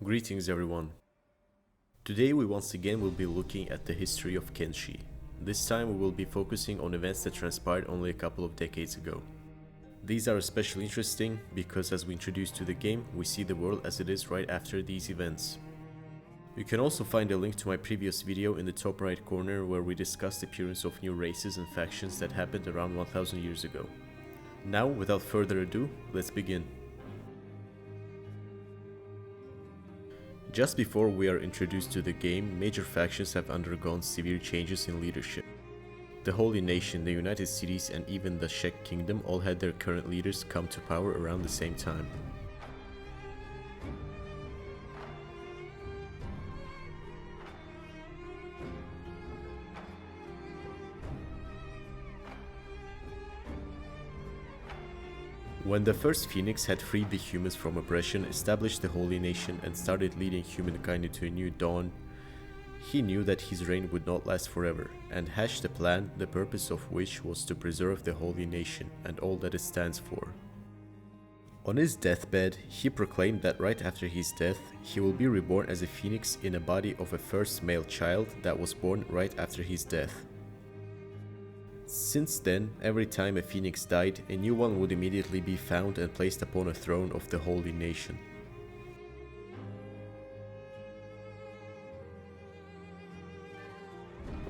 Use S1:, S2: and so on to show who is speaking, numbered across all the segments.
S1: Greetings everyone. Today we once again will be looking at the history of Kenshi. This time we will be focusing on events that transpired only a couple of decades ago. These are especially interesting because as we introduce to the game, we see the world as it is right after these events. You can also find a link to my previous video in the top right corner where we discussed the appearance of new races and factions that happened around 1000 years ago. Now, without further ado, let's begin. Just before we are introduced to the game, major factions have undergone severe changes in leadership. The Holy Nation, the United Cities, and even the Czech Kingdom all had their current leaders come to power around the same time. When the first Phoenix had freed the humans from oppression, established the Holy Nation, and started leading humankind into a new dawn, he knew that his reign would not last forever, and hatched a plan, the purpose of which was to preserve the Holy Nation and all that it stands for. On his deathbed, he proclaimed that right after his death, he will be reborn as a phoenix in a body of a first male child that was born right after his death. Since then, every time a phoenix died, a new one would immediately be found and placed upon a throne of the Holy Nation.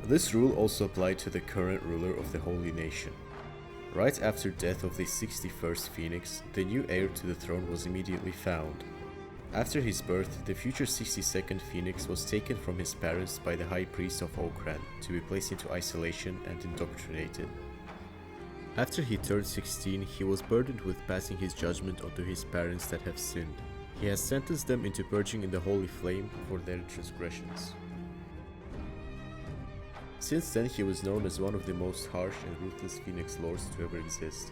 S1: This rule also applied to the current ruler of the Holy Nation. Right after death of the 61st Phoenix, the new heir to the throne was immediately found. After his birth, the future 62nd Phoenix was taken from his parents by the High Priest of Okran to be placed into isolation and indoctrinated. After he turned 16, he was burdened with passing his judgment onto his parents that have sinned. He has sentenced them into purging in the holy flame for their transgressions. Since then, he was known as one of the most harsh and ruthless Phoenix Lords to ever exist.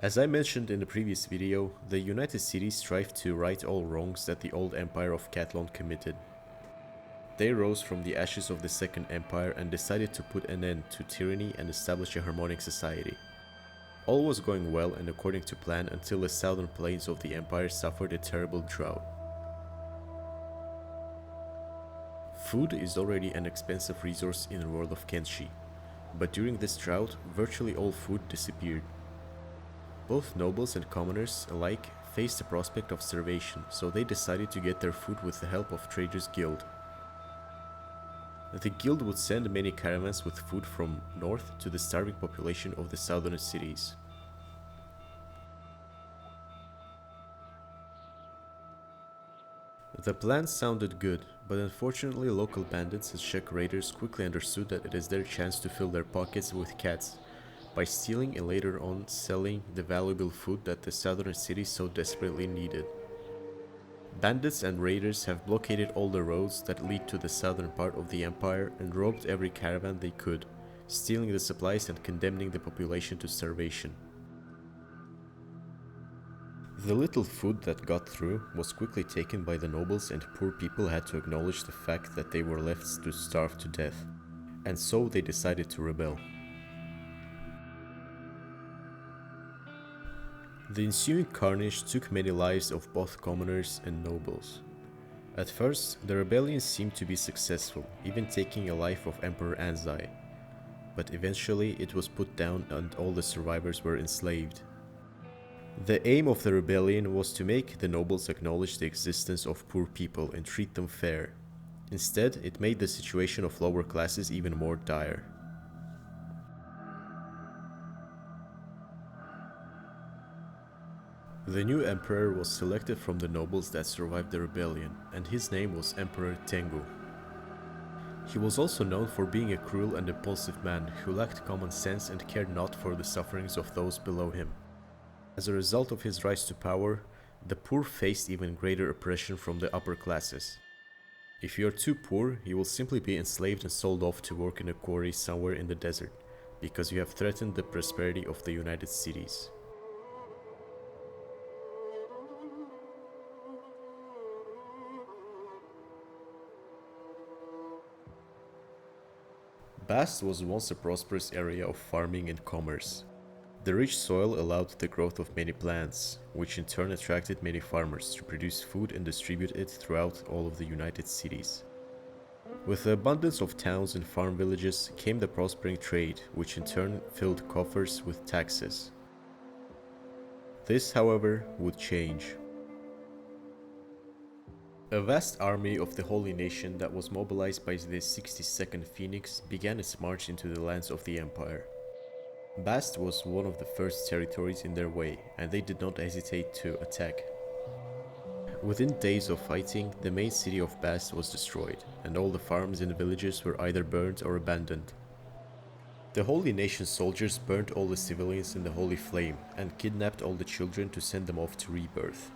S1: As I mentioned in the previous video, the United Cities strived to right all wrongs that the old Empire of Catlon committed. They rose from the ashes of the Second Empire and decided to put an end to tyranny and establish a harmonic society. All was going well and according to plan until the southern plains of the empire suffered a terrible drought. Food is already an expensive resource in the world of Kenshi, but during this drought, virtually all food disappeared. Both nobles and commoners alike faced the prospect of starvation, so they decided to get their food with the help of Traders' Guild. The guild would send many caravans with food from north to the starving population of the southern cities. The plan sounded good, but unfortunately local bandits and Czech raiders quickly understood that it is their chance to fill their pockets with cats by stealing and later on selling the valuable food that the southern cities so desperately needed. Bandits and raiders have blockaded all the roads that lead to the southern part of the empire and robbed every caravan they could, stealing the supplies and condemning the population to starvation. The little food that got through was quickly taken by the nobles, and poor people had to acknowledge the fact that they were left to starve to death, and so they decided to rebel. The ensuing carnage took many lives of both commoners and nobles. At first, the rebellion seemed to be successful, even taking a life of Emperor Anzai, but eventually it was put down and all the survivors were enslaved. The aim of the rebellion was to make the nobles acknowledge the existence of poor people and treat them fair. Instead, it made the situation of lower classes even more dire. The new emperor was selected from the nobles that survived the rebellion, and his name was Emperor Tengu. He was also known for being a cruel and impulsive man who lacked common sense and cared not for the sufferings of those below him. As a result of his rise to power, the poor faced even greater oppression from the upper classes. If you are too poor, you will simply be enslaved and sold off to work in a quarry somewhere in the desert, because you have threatened the prosperity of the United Cities. Bast was once a prosperous area of farming and commerce. The rich soil allowed the growth of many plants, which in turn attracted many farmers to produce food and distribute it throughout all of the United Cities. With the abundance of towns and farm villages came the prospering trade, which in turn filled coffers with taxes. This, however, would change. A vast army of the Holy Nation that was mobilized by the 62nd Phoenix began its march into the lands of the Empire. Bast was one of the first territories in their way, and they did not hesitate to attack. Within days of fighting, the main city of Bast was destroyed, and all the farms and villages were either burned or abandoned. The Holy Nation soldiers burned all the civilians in the Holy Flame, and kidnapped all the children to send them off to Rebirth.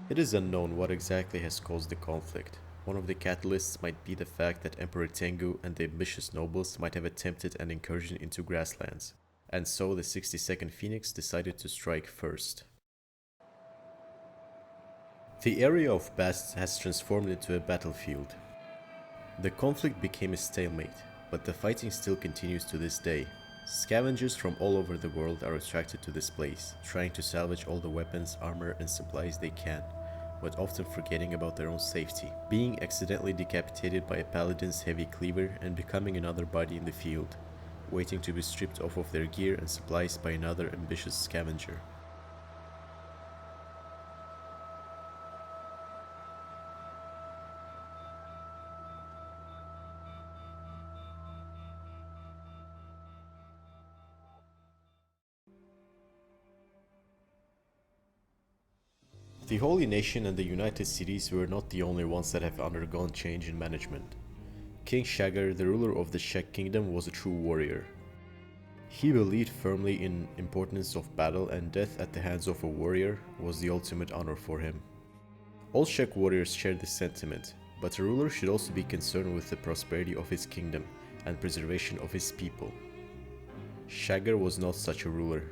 S1: It is unknown what exactly has caused the conflict. One of the catalysts might be the fact that Emperor Tengu and the ambitious nobles might have attempted an incursion into grasslands, and so the 62nd Phoenix decided to strike first. The area of Bast has transformed into a battlefield. The conflict became a stalemate, but the fighting still continues to this day. Scavengers from all over the world are attracted to this place, trying to salvage all the weapons, armor and supplies they can, but often forgetting about their own safety, being accidentally decapitated by a paladin's heavy cleaver and becoming another body in the field, waiting to be stripped off of their gear and supplies by another ambitious scavenger. The Holy Nation and the United Cities were not the only ones that have undergone change in management. King Shaggar, the ruler of the Shek Kingdom, was a true warrior. He believed firmly in importance of battle, and death at the hands of a warrior was the ultimate honor for him. All Shek warriors share this sentiment, but a ruler should also be concerned with the prosperity of his kingdom and preservation of his people. Shaggar was not such a ruler.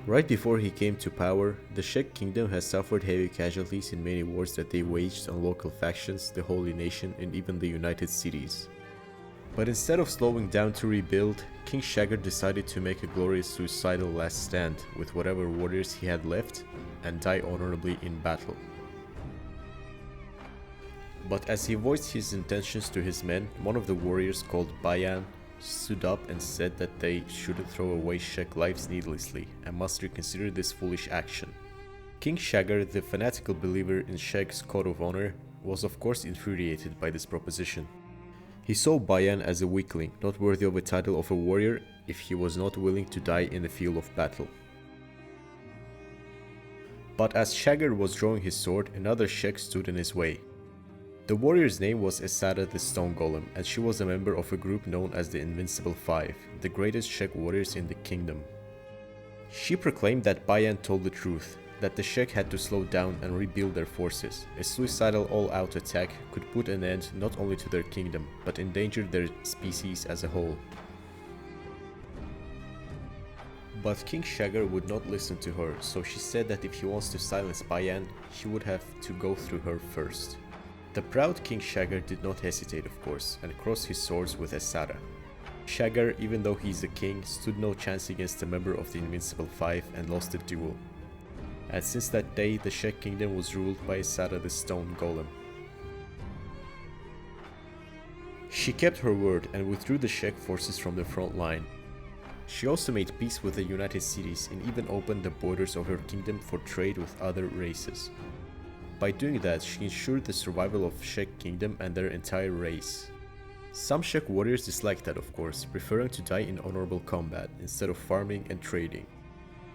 S1: Right before he came to power, the Shek Kingdom has suffered heavy casualties in many wars that they waged on local factions, the Holy Nation, and even the United Cities. But instead of slowing down to rebuild, King Shaggar decided to make a glorious suicidal last stand with whatever warriors he had left and die honorably in battle. But as he voiced his intentions to his men, one of the warriors called Bayan stood up and said that they shouldn't throw away Shek lives needlessly and must reconsider this foolish action. King Shaggar, the fanatical believer in Shek's code of honor, was of course infuriated by this proposition. He saw Bayan as a weakling, not worthy of a title of a warrior if he was not willing to die in the field of battle. But as Shaggar was drawing his sword, another Shek stood in his way. The warrior's name was Esata The Stone Golem, and she was a member of a group known as the Invincible Five, the greatest Shek warriors in the kingdom. She proclaimed that Bayan told the truth, that the Shek had to slow down and rebuild their forces. A suicidal all-out attack could put an end not only to their kingdom, but endanger their species as a whole. But King Shaggar would not listen to her, so she said that if he wants to silence Bayan, he would have to go through her first. The proud King Shaggar did not hesitate, of course, and crossed his swords with Esata. Shaggar, even though he is a king, stood no chance against a member of the Invincible Five and lost the duel. And since that day, the Shek Kingdom was ruled by Esata The Stone Golem. She kept her word and withdrew the Shek forces from the front line. She also made peace with the United Cities and even opened the borders of her kingdom for trade with other races. By doing that, she ensured the survival of Shek Kingdom and their entire race. Some Shek warriors disliked that, of course, preferring to die in honorable combat instead of farming and trading.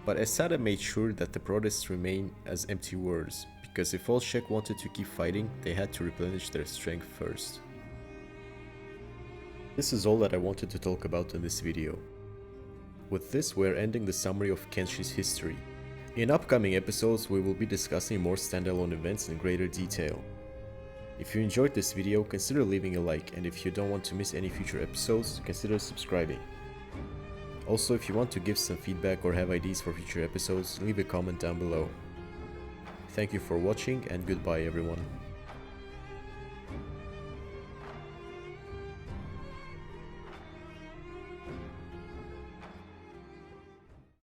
S1: But Esata made sure that the protests remain as empty words, because if all Shek wanted to keep fighting, they had to replenish their strength first. This is all that I wanted to talk about in this video. With this, we are ending the summary of Kenshi's history. In upcoming episodes, we will be discussing more standalone events in greater detail. If you enjoyed this video, consider leaving a like, and if you don't want to miss any future episodes, consider subscribing. Also, if you want to give some feedback or have ideas for future episodes, leave a comment down below. Thank you for watching, and goodbye everyone.